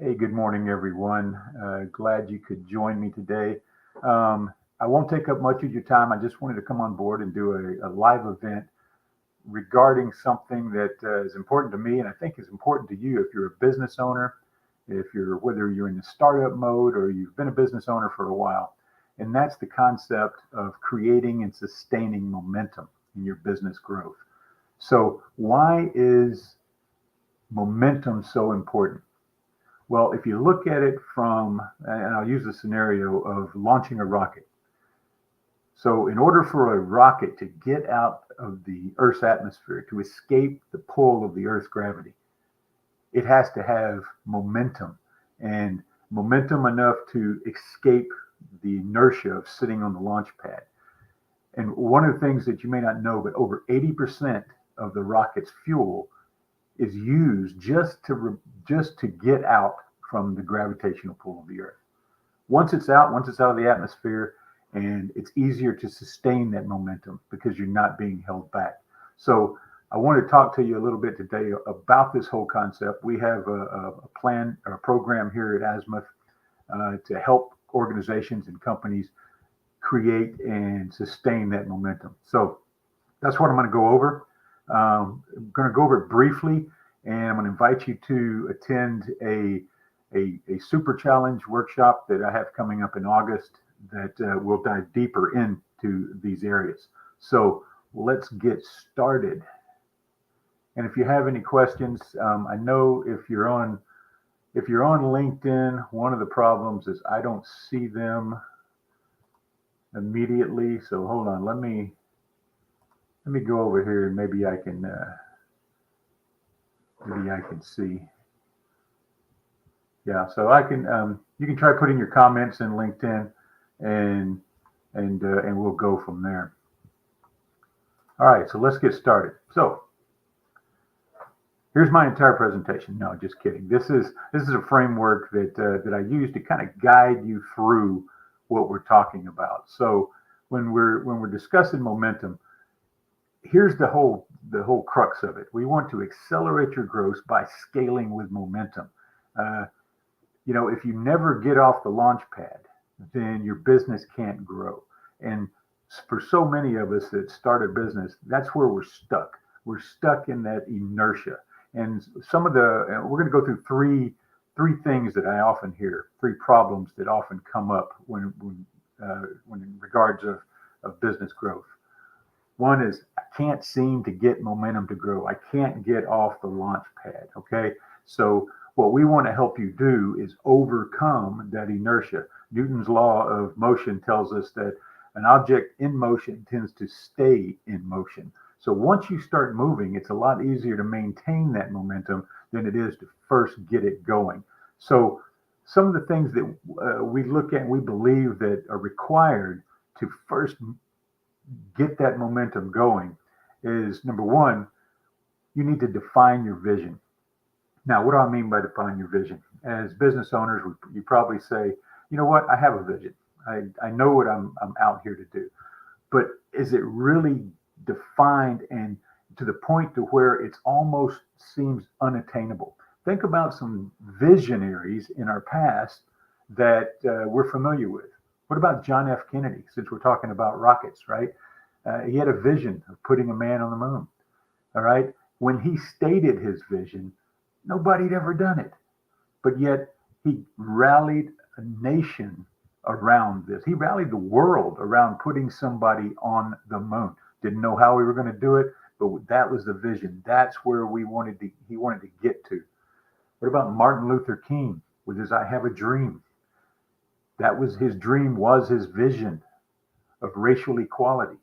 Hey, good morning, everyone. Glad you could join me today. I won't take up much of your time. I just wanted to come on board and do a live event regarding something that is important to me and I think is important to you if you're a business owner, if you're whether you're in the startup mode or you've been a business owner for a while. And that's the concept of creating and sustaining momentum in your business growth. So, why is momentum so important? Well, if you look at it from, and I'll use the scenario of launching a rocket. So, in order for a rocket to get out of the Earth's atmosphere, to escape the pull of the Earth's gravity, it has to have momentum and momentum enough to escape the inertia of sitting on the launch pad. And one of the things that you may not know, but over 80% of the rocket's fuel is used just to get out from the gravitational pull of the Earth. Once it's out of the atmosphere, and it's easier to sustain that momentum because you're not being held back. So I want to talk to you a little bit today about this whole concept. We have a plan or a program here at Azimuth to help organizations and companies create and sustain that momentum. So that's what I'm going to go over. I'm going to go over it briefly, and I'm going to invite you to attend a super challenge workshop that I have coming up in August that will dive deeper into these areas. So let's get started. And if you have any questions, I know if you're on LinkedIn, one of the problems is I don't see them immediately. So hold on, let me go over here and maybe I can see. Yeah, so I can you can try putting your comments in LinkedIn and we'll go from there. All right, so let's get started. So here's my entire presentation. No, just kidding. This is a framework that I use to kind of guide you through what we're talking about. So when we're discussing momentum, here's the whole crux of it. We want to accelerate your growth by scaling with momentum. If you never get off the launch pad, then your business can't grow. And for so many of us that start a business, that's where we're stuck. We're stuck in that inertia. And we're going to go through three things that I often hear, three problems that often come up when in regards of business growth. One is I can't seem to get momentum to grow. I can't get off the launch pad. Okay. So what we want to help you do is overcome that inertia. Newton's law of motion tells us that an object in motion tends to stay in motion. So once you start moving, it's a lot easier to maintain that momentum than it is to first get it going. So some of the things that we look at and we believe that are required to first get that momentum going is, number one, you need to define your vision. Now, what do I mean by define your vision? As business owners, you probably say, you know what, I have a vision. I know what I'm out here to do. But is it really defined and to the point to where it almost seems unattainable? Think about some visionaries in our past that we're familiar with. What about John F. Kennedy, since we're talking about rockets, right? He had a vision of putting a man on the moon, all right? When he stated his vision, nobody had ever done it. But yet he rallied a nation around this. He rallied the world around putting somebody on the moon. Didn't know how we were going to do it, but that was the vision. That's where he wanted to get to. What about Martin Luther King with his I Have a Dream? That was his dream, was his vision of racial equality.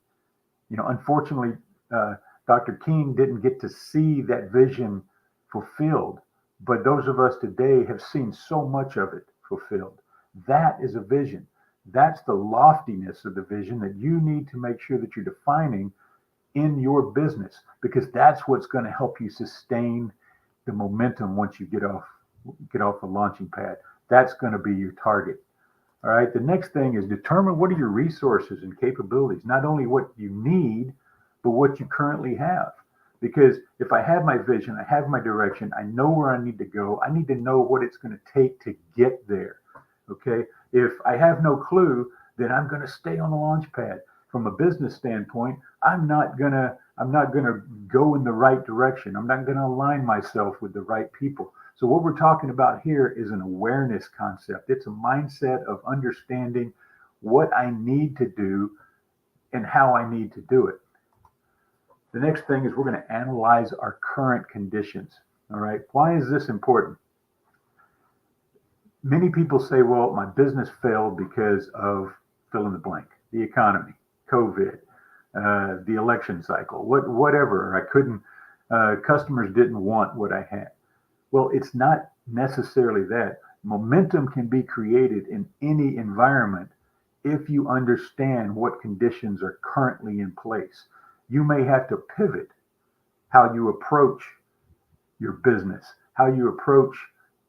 Unfortunately, Dr. King didn't get to see that vision fulfilled, but those of us today have seen so much of it fulfilled. That is a vision. That's the loftiness of the vision that you need to make sure that you're defining in your business, because that's what's going to help you sustain the momentum once you get off the launching pad. That's going to be your target. All right. The next thing is determine what are your resources and capabilities, not only what you need, but what you currently have. Because if I have my vision, I have my direction, I know where I need to go, I need to know what it's going to take to get there. Okay. If I have no clue, then I'm going to stay on the launch pad. From a business standpoint, I'm not gonna go in the right direction. I'm not gonna align myself with the right people. So what we're talking about here is an awareness concept. It's a mindset of understanding what I need to do and how I need to do it. The next thing is we're going to analyze our current conditions. All right. Why is this important? Many people say, well, my business failed because of fill in the blank, the economy, COVID, the election cycle, whatever. I couldn't, customers didn't want what I had. Well, it's not necessarily that. Momentum can be created in any environment if you understand what conditions are currently in place. You may have to pivot how you approach your business, how you approach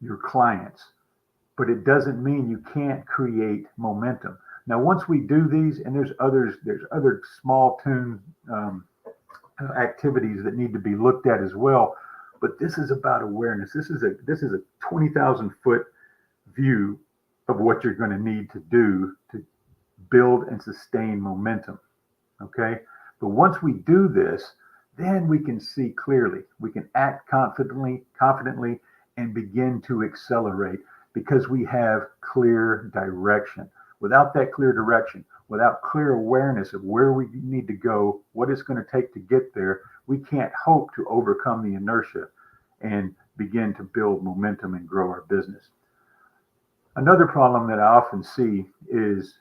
your clients, but it doesn't mean you can't create momentum. Now, once we do these, and there's other small tune activities that need to be looked at as well. But this is about awareness. This is a 20,000 foot view of what you're going to need to do to build and sustain momentum. Okay. But once we do this, then we can see clearly. We can act confidently, and begin to accelerate because we have clear direction. Without that clear direction, without clear awareness of where we need to go, what it's going to take to get there, we can't hope to overcome the inertia and begin to build momentum and grow our business. Another problem that I often see is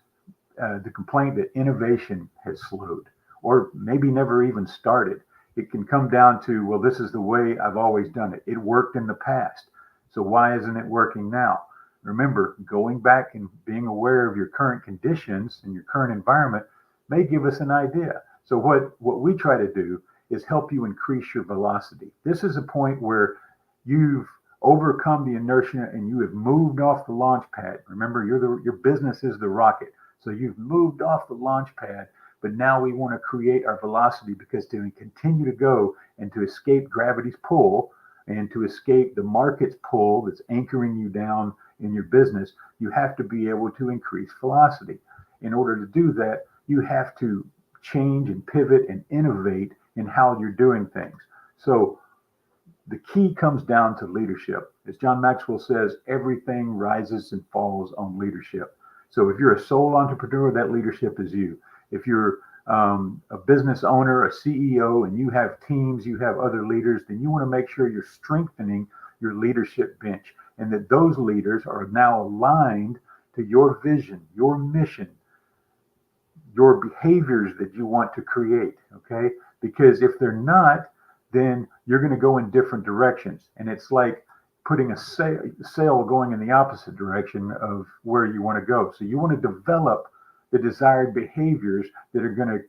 the complaint that innovation has slowed or maybe never even started. It can come down to, well, this is the way I've always done it. It worked in the past. So why isn't it working now? Remember, going back and being aware of your current conditions and your current environment may give us an idea. So what we try to do is help you increase your velocity. This is a point where you've overcome the inertia and you have moved off the launch pad. Remember, your business is the rocket. So you've moved off the launch pad, but now we want to create our velocity because to continue to go and to escape gravity's pull and to escape the market's pull that's anchoring you down in your business, you have to be able to increase velocity. In order to do that, you have to change and pivot and innovate in how you're doing things. So the key comes down to leadership. As John Maxwell says, everything rises and falls on leadership. So if you're a sole entrepreneur, that leadership is you. If you're a business owner, a CEO, and you have teams, you have other leaders, then you want to make sure you're strengthening your leadership bench and that those leaders are now aligned to your vision, your mission, your behaviors that you want to create, okay? Because if they're not, then you're going to go in different directions. And it's like putting a sail going in the opposite direction of where you want to go. So you want to develop the desired behaviors that are going to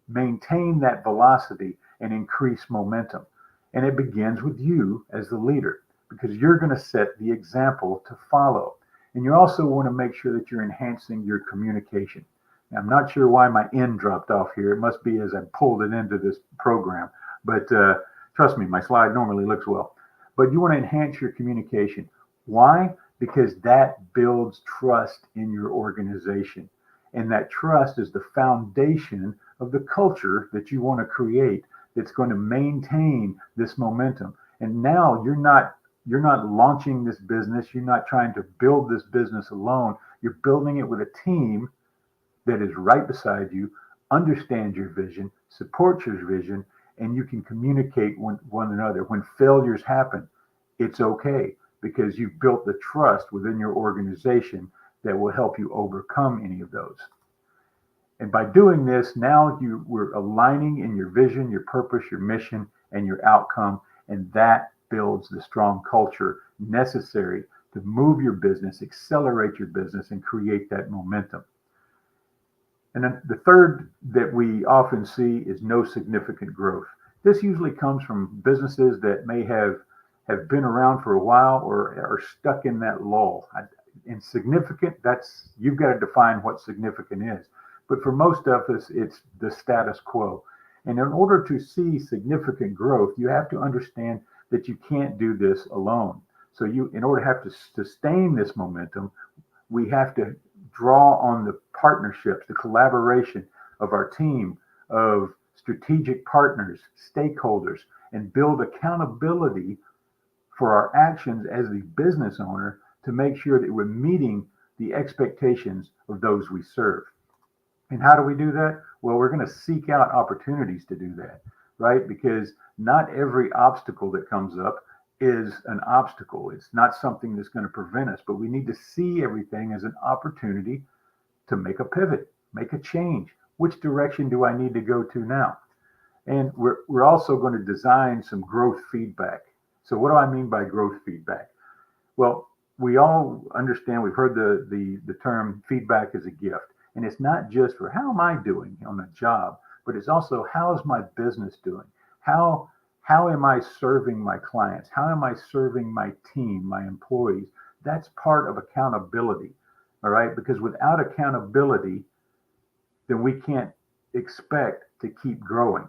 maintain that velocity and increase momentum. And it begins with you as the leader because you're going to set the example to follow. And you also want to make sure that you're enhancing your communication. Now, I'm not sure why my N dropped off here. It must be as I pulled it into this program. But trust me, my slide normally looks well. But you want to enhance your communication. Why? Because that builds trust in your organization. And that trust is the foundation of the culture that you want to create that's going to maintain this momentum. And now you're not launching this business. You're not trying to build this business alone. You're building it with a team that is right beside you, understands your vision, supports your vision, and you can communicate with one another. When failures happen, it's okay because you've built the trust within your organization that will help you overcome any of those. And by doing this, now we're aligning in your vision, your purpose, your mission, and your outcome, and that builds the strong culture necessary to move your business, accelerate your business, and create that momentum. And then the third that we often see is no significant growth. This usually comes from businesses that may have been around for a while or are stuck in that lull. Insignificant, you've got to define what significant is. But for most of us, it's the status quo. And in order to see significant growth, you have to understand that you can't do this alone. So in order to have to sustain this momentum, we have to draw on the partnerships, the collaboration of our team, of strategic partners, stakeholders, and build accountability for our actions as the business owner to make sure that we're meeting the expectations of those we serve. And how do we do that? Well, we're going to seek out opportunities to do that, right? Because not every obstacle that comes up is an obstacle. It's not something that's going to prevent us, but we need to see everything as an opportunity to make a pivot, make a change. Which direction do I need to go to now? And we're also going to design some growth feedback. So what do I mean by growth feedback? Well, we all understand, we've heard the term feedback is a gift. And it's not just for how am I doing on the job, but it's also how is my business doing? How am I serving my clients? How am I serving my team, my employees? That's part of accountability, all right? Because without accountability, then we can't expect to keep growing,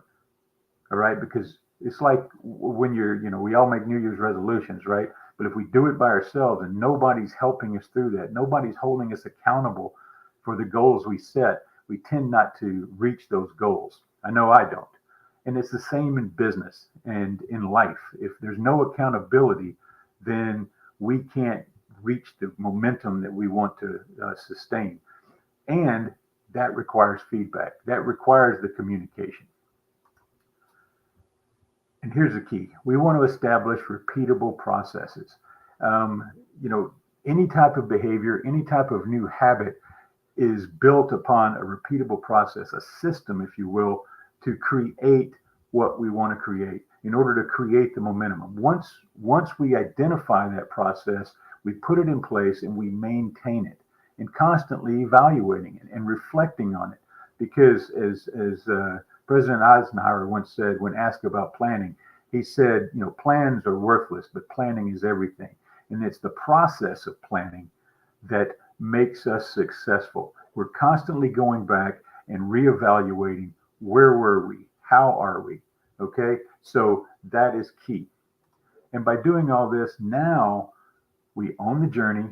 all right? Because it's like when we all make New Year's resolutions, right? But if we do it by ourselves and nobody's helping us through that, nobody's holding us accountable for the goals we set, we tend not to reach those goals. I know I don't. And it's the same in business and in life. If there's no accountability, then we can't reach the momentum that we want to sustain. And that requires feedback. That requires the communication. And here's the key. We want to establish repeatable processes. Any type of behavior, any type of new habit is built upon a repeatable process, a system, if you will, to create what we want to create in order to create the momentum. Once we identify that process, we put it in place and we maintain it and constantly evaluating it and reflecting on it. Because as President Eisenhower once said when asked about planning, he said, plans are worthless, but planning is everything. And it's the process of planning that makes us successful. We're constantly going back and reevaluating where were we? How are we? Okay, so that is key. And by doing all this, now we own the journey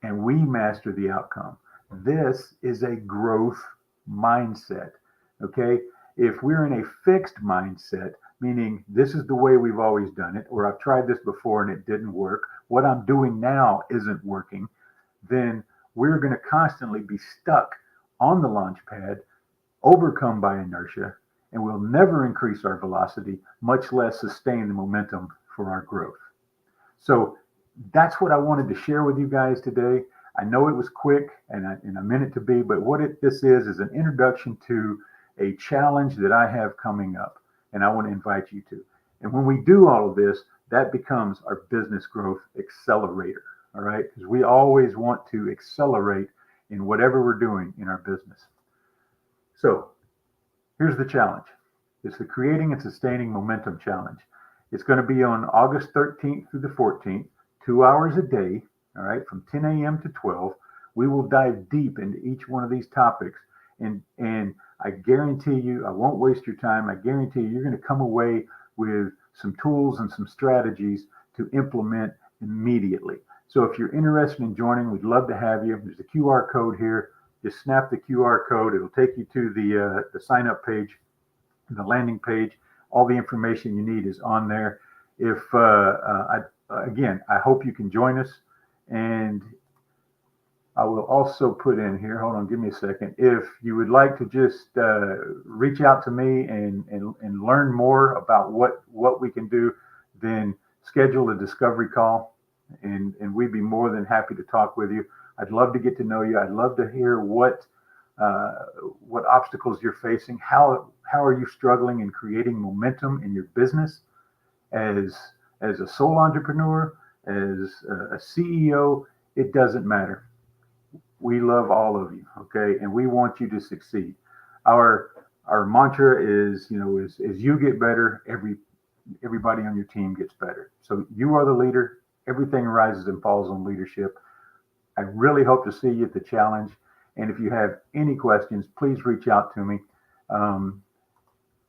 and we master the outcome. This is a growth mindset. Okay, if we're in a fixed mindset, meaning this is the way we've always done it, or I've tried this before and it didn't work, what I'm doing now isn't working, then we're going to constantly be stuck on the launch pad, overcome by inertia, and we'll never increase our velocity, much less sustain the momentum for our growth. So that's what I wanted to share with you guys today. I know it was quick and I meant it to be, but this is an introduction to a challenge that I have coming up, and I want to invite you to. And when we do all of this, that becomes our business growth accelerator. All right, because we always want to accelerate in whatever we're doing in our business. So here's the challenge. It's the Creating and Sustaining Momentum Challenge. It's going to be on August 13th through the 14th, 2 hours a day, all right, from 10 a.m. to 12. We will dive deep into each one of these topics. And I guarantee you, I won't waste your time. I guarantee you're going to come away with some tools and some strategies to implement immediately. So if you're interested in joining, we'd love to have you. There's a QR code here. Just snap the QR code. It'll take you to the sign up page, the landing page. All the information you need is on there. If I hope you can join us. And I will also put in here, hold on, give me a second. If you would like to just reach out to me and learn more about what we can do, then schedule a discovery call. And we'd be more than happy to talk with you. I'd love to get to know you. I'd love to hear what obstacles you're facing. How are you struggling in creating momentum in your business as a sole entrepreneur, as a CEO? It doesn't matter. We love all of you, okay? And we want you to succeed. Our mantra is, as you get better, everybody on your team gets better. So you are the leader. Everything rises and falls on leadership. I really hope to see you at the challenge. And if you have any questions, please reach out to me.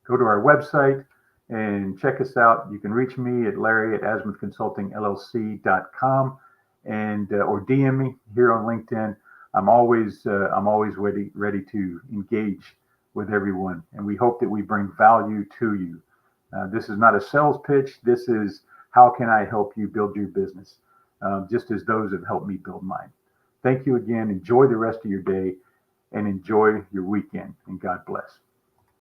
go to our website and check us out. You can reach me at larry@azimuthconsultingllc.com and or DM me here on LinkedIn. I'm always ready to engage with everyone, and we hope that we bring value to you. This is not a sales pitch. This is how can I help you build your business, just as those have helped me build mine. Thank you again. Enjoy the rest of your day and enjoy your weekend, and God bless.